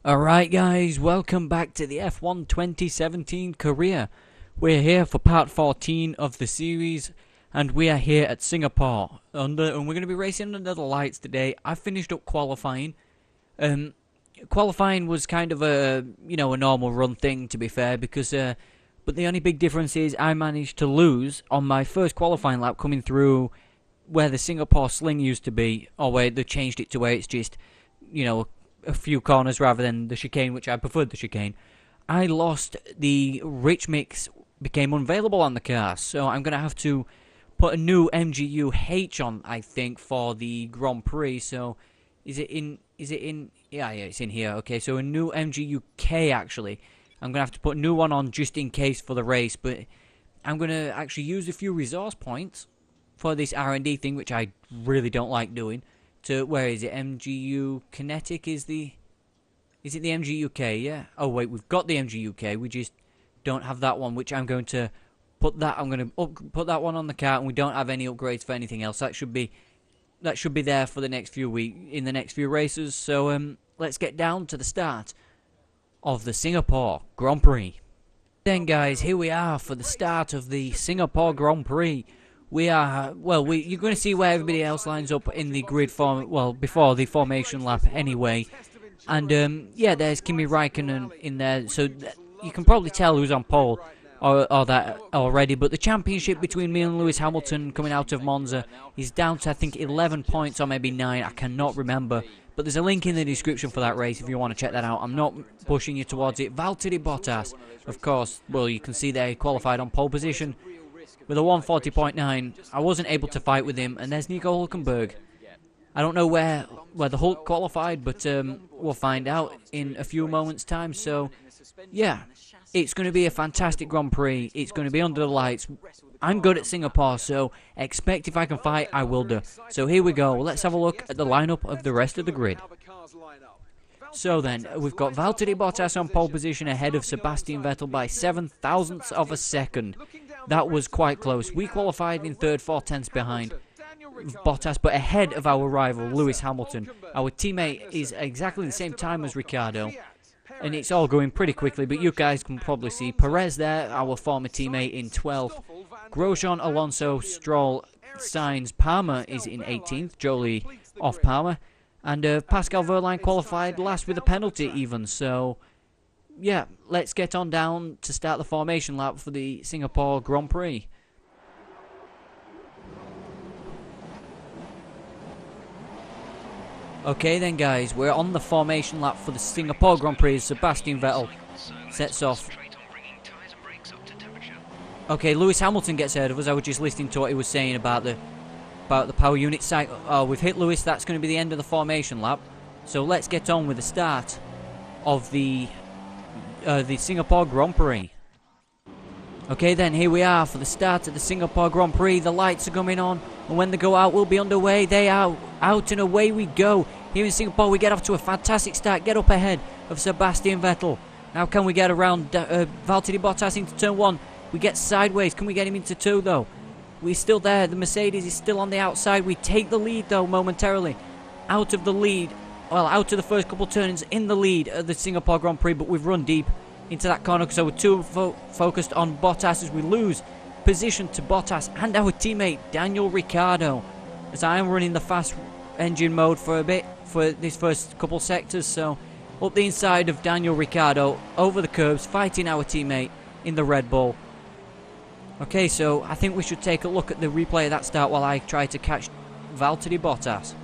Alright guys, welcome back to the F1 2017 career. We're here for part 14 of the series, and we are here at Singapore. And we're going to be racing under the lights today. I finished up qualifying. Qualifying was kind of a normal run thing, to be fair, because but the only big difference is I managed to lose on my first qualifying lap coming through where the Singapore sling used to be, or where they changed it to where it's just, a few corners rather than the chicane, which I preferred the chicane. I lost the rich mix, became unavailable on the car, so I'm going to have to put a new MGU H on, I think, for the Grand Prix. So yeah, it's in here. Okay, so a new MGU K, actually. I'm going to have to put a new one on just in case for the race, but I'm going to actually use a few resource points for this R&D thing, which I really don't like doing. Where is it? MGU Kinetic is the the MGUK? Yeah. Oh wait, we've got the MGUK. We just don't have that one, which I'm going to put that. I'm going to put that one on the cart, and we don't have any upgrades for anything else. That should be there for the next few in the next few races. So let's get down to the start of the Singapore Grand Prix. Then guys, here we are for the start of the Singapore Grand Prix. We are, you're going to see where everybody else lines up in the grid before the formation lap anyway. And, yeah, there's Kimi Raikkonen in there, so you can probably tell who's on pole or that already. But the championship between me and Lewis Hamilton coming out of Monza is down to, I think, 11 points or maybe 9, I cannot remember. But there's a link in the description for that race if you want to check that out. I'm not pushing you towards it. Valtteri Bottas, of course, you can see there he qualified on pole position with a 140.9. I wasn't able to fight with him, and there's Nico Hülkenberg. I don't know where the Hulk qualified, but we'll find out in a few moments' time. So, yeah, it's going to be a fantastic Grand Prix. It's going to be under the lights. I'm good at Singapore, so expect if I can fight, I will do. So here we go. Let's have a look at the lineup of the rest of the grid. So then, we've got Valtteri Bottas on pole position ahead of Sebastian Vettel by 0.07 of a second. That was quite close. We qualified in third, 4/10 behind Bottas, but ahead of our rival, Lewis Hamilton. Our teammate is exactly the same time as Ricciardo, and it's all going pretty quickly, but you guys can probably see Perez there, our former teammate, in 12th. Grosjean, Alonso, Stroll, Sainz, Palmer is in 18th. Jolie off Palmer. And Pascal Wehrlein qualified last with a penalty even, so yeah, let's get on down to start the formation lap for the Singapore Grand Prix. Okay then guys, we're on the formation lap for the Singapore Grand Prix as Sebastian Vettel sets off. Okay, Lewis Hamilton gets ahead of us. I was just listening to what he was saying about the power unit cycle. Oh, we've hit Lewis. That's going to be the end of the formation lap. So let's get on with the start of the Singapore Grand Prix. Okay then, here we are for the start of the Singapore Grand Prix. The lights are coming on, and when they go out, we'll be underway. They are out, and away we go. Here in Singapore, we get off to a fantastic start. Get up ahead of Sebastian Vettel. Now can we get around Valtteri Bottas into turn 1? We get sideways. Can we get him into 2 though? We're still there. The Mercedes is still on the outside. We take the lead though momentarily. Out of the lead. Well, out of the first couple turns, in the lead of the Singapore Grand Prix, but we've run deep into that corner, so we're too focused on Bottas as we lose position to Bottas and our teammate Daniel Ricciardo, as I am running the fast engine mode for a bit for these first couple sectors. So up the inside of Daniel Ricciardo, over the curbs, fighting our teammate in the Red Bull. Okay, so I think we should take a look at the replay of that start while I try to catch Valtteri Bottas.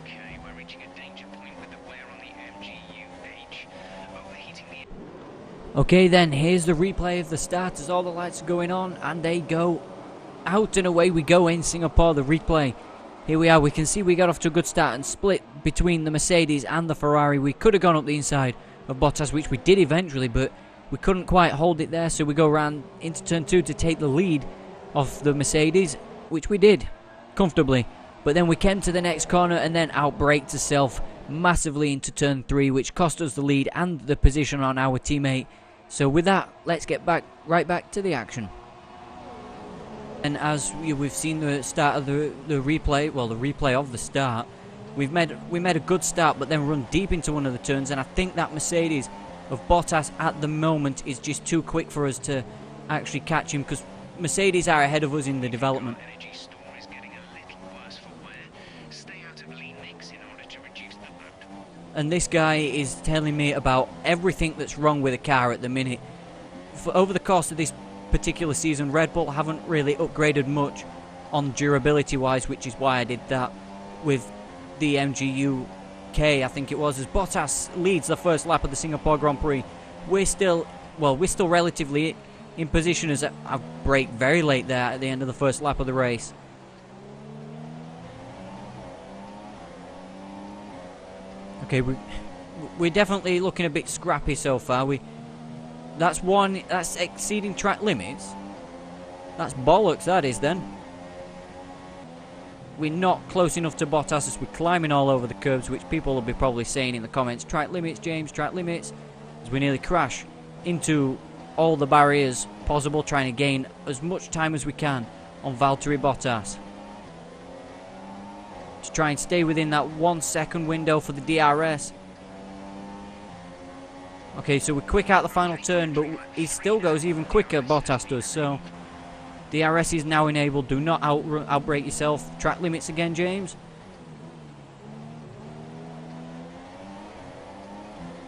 Okay, we're reaching a danger point with the wear on the MGU-H. Overheating the... Okay then, here's the replay of the start as all the lights are going on, and they go out and away we go in Singapore, the replay. Here we are, we can see we got off to a good start and split between the Mercedes and the Ferrari. We could have gone up the inside of Bottas, which we did eventually, but we couldn't quite hold it there, so we go around into turn 2 to take the lead of the Mercedes, which we did comfortably. But then we came to the next corner and then outbraked ourselves massively into turn 3, which cost us the lead and the position on our teammate. So with that, let's get right back to the action. And as we've seen the start of the replay, well, the replay of the start, we made a good start, but then run deep into one of the turns, and I think that Mercedes of Bottas at the moment is just too quick for us to actually catch him, because Mercedes are ahead of us in the development. Energy store is getting a little worse for wear. Stay out of lean mix in order to reduce the load. And this guy is telling me about everything that's wrong with the car at the minute. Over the course of this particular season, Red Bull haven't really upgraded much on durability wise, which is why I did that with the MGU-K, I think it was, as Bottas leads the first lap of the Singapore Grand Prix. We're still relatively in position, as I brake very late there at the end of the first lap of the race. Okay, we're definitely looking a bit scrappy so far. That's exceeding track limits. That's bollocks, that is then. We're not close enough to Bottas as we're climbing all over the curbs, which people will be probably saying in the comments. Track limits, James, track limits. As we nearly crash into all the barriers possible, trying to gain as much time as we can on Valtteri Bottas. To try and stay within that 1 second window for the DRS. Okay, so we're quick out the final turn, but he still goes even quicker, Bottas does, so DRS is now enabled. Do not outbrake yourself. Track limits again, James.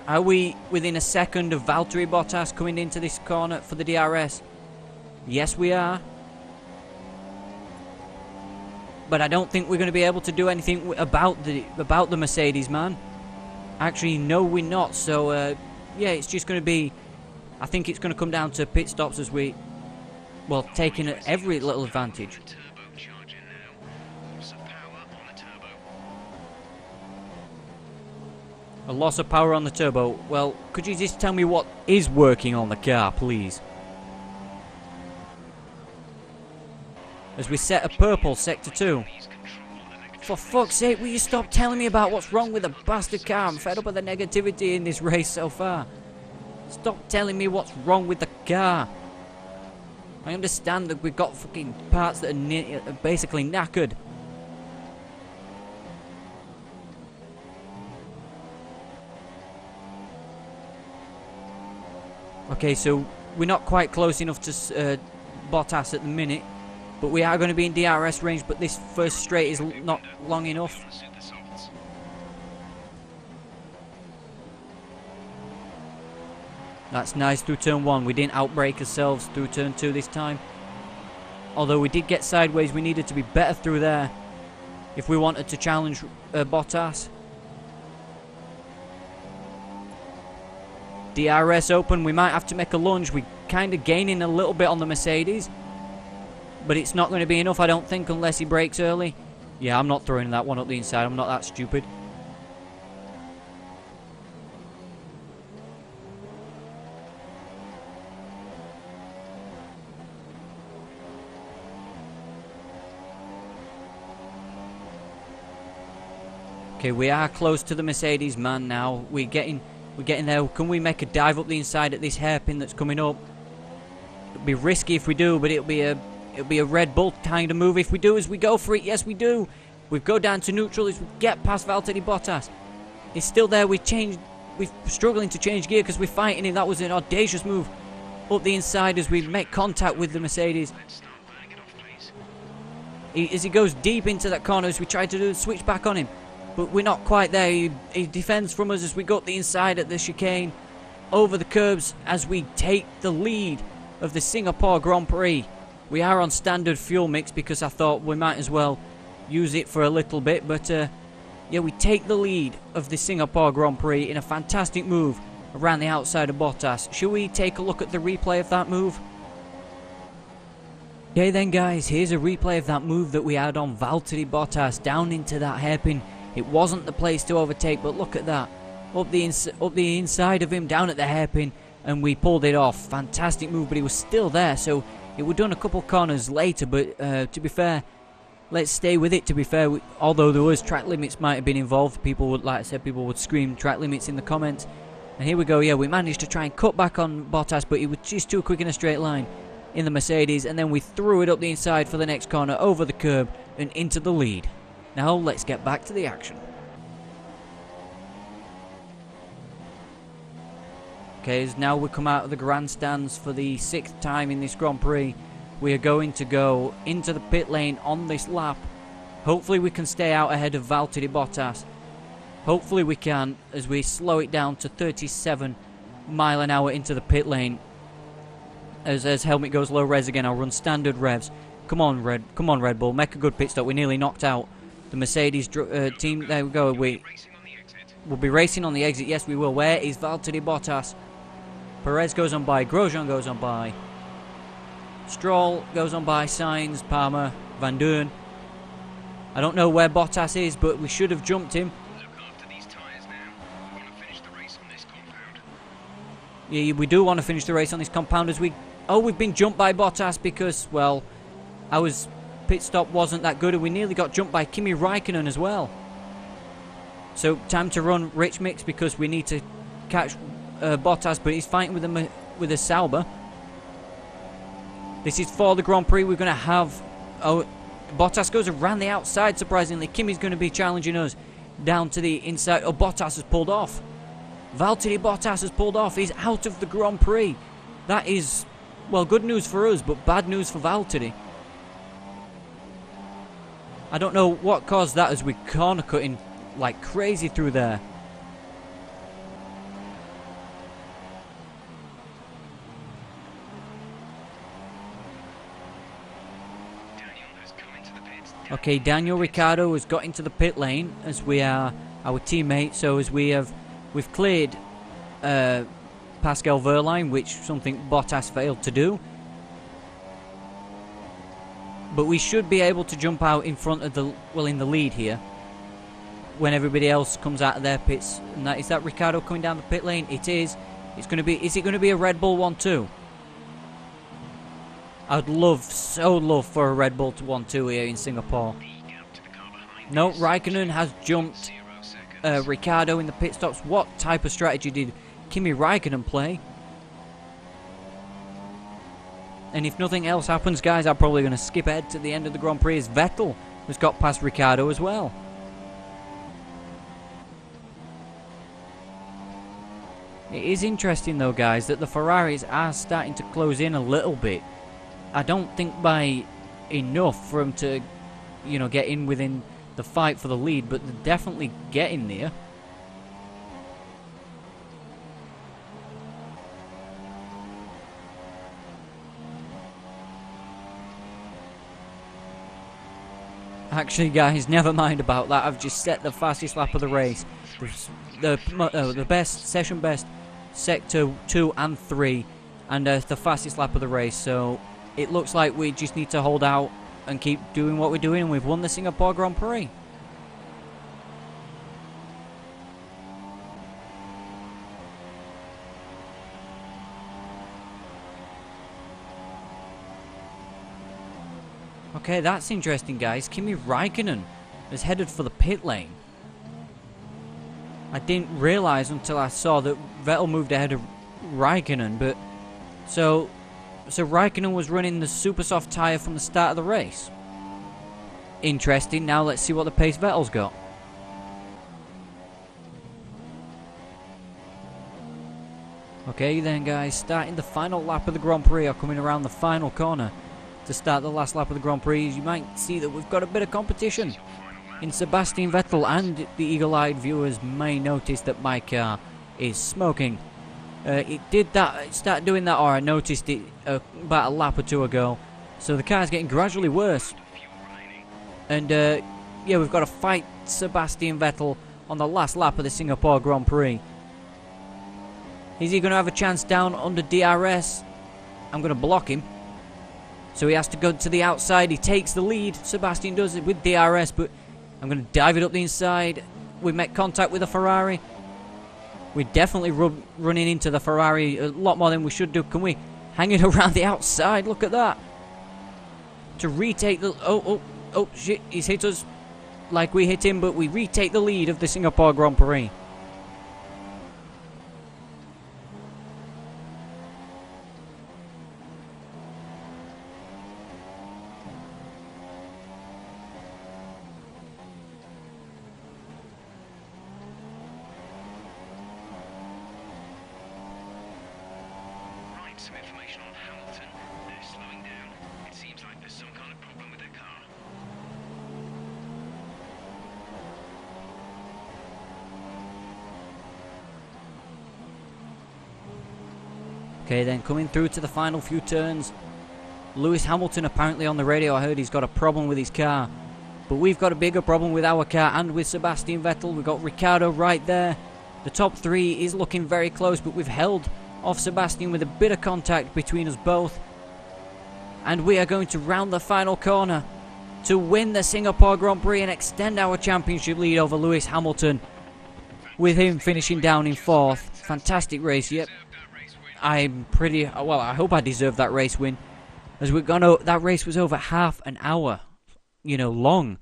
Are we within a second of Valtteri Bottas coming into this corner for the DRS? Yes, we are. But I don't think we're going to be able to do anything about the Mercedes, man. Actually, no, we're not. So, yeah, it's just going to be... I think it's going to come down to pit stops as we... Well, taking every little advantage. A loss of power on the turbo. Well, could you just tell me what is working on the car, please? As we set a purple sector 2. For fuck's sake, will you stop telling me about what's wrong with the bastard car? I'm fed up with the negativity in this race so far. Stop telling me what's wrong with the car. I understand that we've got fucking parts that are basically knackered. Okay, so we're not quite close enough to Bottas at the minute, but we are going to be in DRS range, but this first straight is not long enough. That's nice through turn 1. We didn't outbrake ourselves through turn 2 this time. Although we did get sideways, we needed to be better through there if we wanted to challenge Bottas. DRS open, we might have to make a lunge. We're kind of gaining a little bit on the Mercedes, but it's not going to be enough, I don't think, unless he brakes early. Yeah, I'm not throwing that one up the inside. I'm not that stupid. Okay, we are close to the Mercedes, man, now. We're getting there. Can we make a dive up the inside at this hairpin that's coming up? It'll be risky if we do, but it'll be a Red Bull kind of move if we do, as we go for it. Yes, we do. We go down to neutral as we get past Valtteri Bottas. He's still there. We're struggling to change gear because we're fighting him. That was an audacious move up the inside as we make contact with the Mercedes. As he goes deep into that corner as we try to do the switch back on him. But we're not quite there. He defends from us as we go up the inside at the chicane. Over the curbs as we take the lead of the Singapore Grand Prix. We are on standard fuel mix because I thought we might as well use it for a little bit. But yeah, we take the lead of the Singapore Grand Prix in a fantastic move around the outside of Bottas. Shall we take a look at the replay of that move? Okay then, guys, here's a replay of that move that we had on Valtteri Bottas down into that hairpin. It wasn't the place to overtake, but look at that. Up the inside of him, down at the hairpin, and we pulled it off. Fantastic move, but he was still there, so it would done a couple corners later, but to be fair, let's stay with it, to be fair. Although there was track limits might have been involved, people would, like I said, people would scream track limits in the comments. And here we go, yeah, we managed to try and cut back on Bottas, but he was just too quick in a straight line in the Mercedes, and then we threw it up the inside for the next corner, over the curb, and into the lead. Now let's get back to the action. Okay, as now we come out of the grandstands for the 6th time in this Grand Prix, we are going to go into the pit lane on this lap. Hopefully we can stay out ahead of Valtteri Bottas. Hopefully we can, as we slow it down to 37 mile an hour into the pit lane. As helmet goes low res again, I'll run standard revs. Come on, Red Bull, make a good pit stop. We're nearly knocked out the Mercedes team. There we go. We'll be racing on the exit. Yes, we will. Where is Valtteri Bottas? Perez goes on by. Grosjean goes on by. Stroll goes on by. Sainz, Palmer, Van Dorn. I don't know where Bottas is, but we should have jumped him. Yeah, we do want to finish the race on this compound as we... Oh, we've been jumped by Bottas because, well, our pit stop wasn't that good and we nearly got jumped by Kimi Raikkonen as well. So, time to run Rich Mix because we need to catch Bottas, but he's fighting with a Sauber. This is for the Grand Prix. We're going to have... Oh, Bottas goes around the outside, surprisingly. Kimi's going to be challenging us down to the inside. Oh, Bottas has pulled off. Valtteri Bottas has pulled off. He's out of the Grand Prix. That is, well, good news for us, but bad news for Valtteri. I don't know what caused that as we corner cutting like crazy through there. Okay, Daniel Ricciardo has got into the pit lane as we are our teammate. So as we've cleared Pascal Wehrlein, which something Bottas failed to do. But we should be able to jump out in front of the, well, in the lead here when everybody else comes out of their pits. And is that Ricciardo coming down the pit lane? It is. It's going to be. Is it going to be a Red Bull 1-2? I'd so love for a Red Bull to 1-2 here in Singapore. No, Raikkonen has jumped Ricciardo in the pit stops. What type of strategy did Kimi Raikkonen play? And if nothing else happens, guys, I'm probably going to skip ahead to the end of the Grand Prix as Vettel has got past Ricciardo as well. It is interesting though, guys, that the Ferraris are starting to close in a little bit. I don't think by enough for them to, you know, get in within the fight for the lead, but they're definitely getting there. Actually, guys, never mind about that. I've just set the fastest lap of the race. The best, session best, sector 2 and 3, and the fastest lap of the race. So it looks like we just need to hold out and keep doing what we're doing, and we've won the Singapore Grand Prix. Okay, that's interesting, guys. Kimi Raikkonen is headed for the pit lane. I didn't realise until I saw that Vettel moved ahead of Raikkonen, but so Raikkonen was running the super soft tyre from the start of the race. Interesting. Now let's see what the pace Vettel's got. Okay then, guys, starting the final lap of the Grand Prix, or coming around the final corner to start the last lap of the Grand Prix. You might see that we've got a bit of competition in Sebastian Vettel, and the eagle-eyed viewers may notice that my car is smoking. It did that, it started doing that, or I noticed it about a lap or two ago. So the car's getting gradually worse. And yeah, we've got to fight Sebastian Vettel on the last lap of the Singapore Grand Prix. Is he going to have a chance down under DRS? I'm going to block him. So he has to go to the outside. He takes the lead. Sebastian does it with DRS, but I'm going to dive it up the inside. We make contact with the Ferrari. We're definitely running into the Ferrari a lot more than we should do. Can we hang it around the outside? Look at that. To retake the... Oh, shit. He's hit us like we hit him, but we retake the lead of the Singapore Grand Prix. some information on Hamilton. They're slowing down. It seems like there's some kind of problem with their car. Okay, then coming through to the final few turns. Lewis Hamilton apparently on the radio. I heard he's got a problem with his car. But we've got a bigger problem with our car and with Sebastian Vettel. We've got Ricciardo right there. The top three is looking very close, but we've held off Sebastian with a bit of contact between us both. And we are going to round the final corner to win the Singapore Grand Prix and extend our championship lead over Lewis Hamilton, with him finishing down in 4th. Fantastic race, yep. I'm pretty, well, I hope I deserve that race win, as we're gonna, that race was over half an hour, you know, long.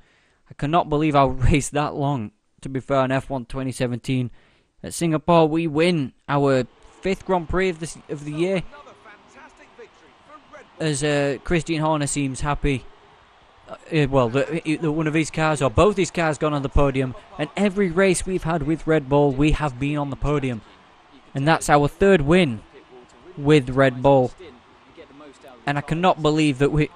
I cannot believe I raced that long, to be fair, on F1 2017. At Singapore, we win our 5th Grand Prix of the year, as Christian Horner seems happy. Well, one of his cars, or both his cars, gone on the podium, and every race we've had with Red Bull, we have been on the podium. And that's our 3rd win with Red Bull, and I cannot believe that we're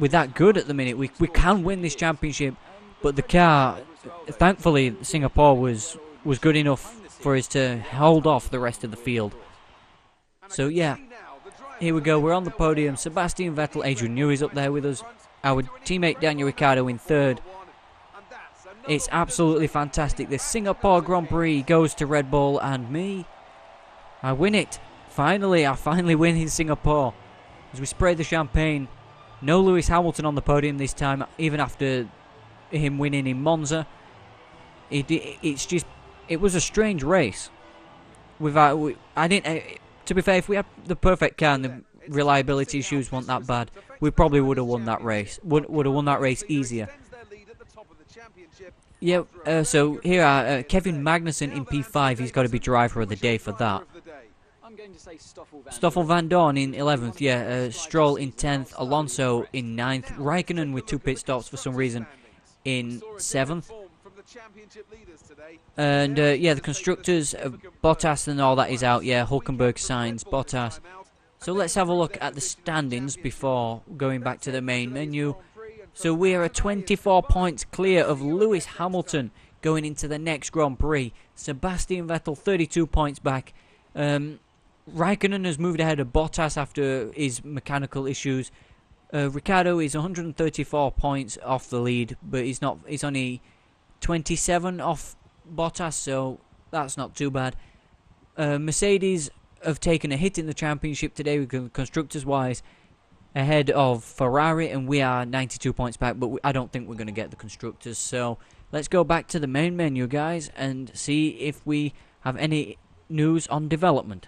that good at the minute. We can win this championship, but the car, thankfully, Singapore was good enough for us to hold off the rest of the field. So yeah, here we go. We're on the podium. Sebastian Vettel, Adrian Newey's up there with us. Our teammate Daniel Ricciardo in 3rd. It's absolutely fantastic. The Singapore Grand Prix goes to Red Bull, and me, I win it. Finally, I finally win in Singapore. As we spray the champagne. No Lewis Hamilton on the podium this time, even after him winning in Monza. It was a strange race. To be fair, if we had the perfect car and the reliability issues weren't that bad, we probably would have won that race. Would have won that race easier. Yeah. So here are Kevin Magnussen in P5. He's got to be driver of the day for that. Stoffel Van Dorn in 11th, yeah. Stroll in 10th, Alonso in 9th, Raikkonen with 2 pit stops for some reason in 7th. And yeah, the constructors, Bottas and all that is out, yeah. Hulkenberg, Sainz, Bottas. So let's have a look at the standings before going back to the main menu. So we are 24 points clear of Lewis Hamilton going into the next Grand Prix. Sebastian Vettel 32 points back. Raikkonen has moved ahead of Bottas after his mechanical issues. Ricciardo is 134 points off the lead, but he's only 27 off Bottas, so that's not too bad. Mercedes have taken a hit in the championship today, constructors-wise, ahead of Ferrari, and we are 92 points back, but I don't think we're going to get the constructors. So let's go back to the main menu, guys, and see if we have any news on development.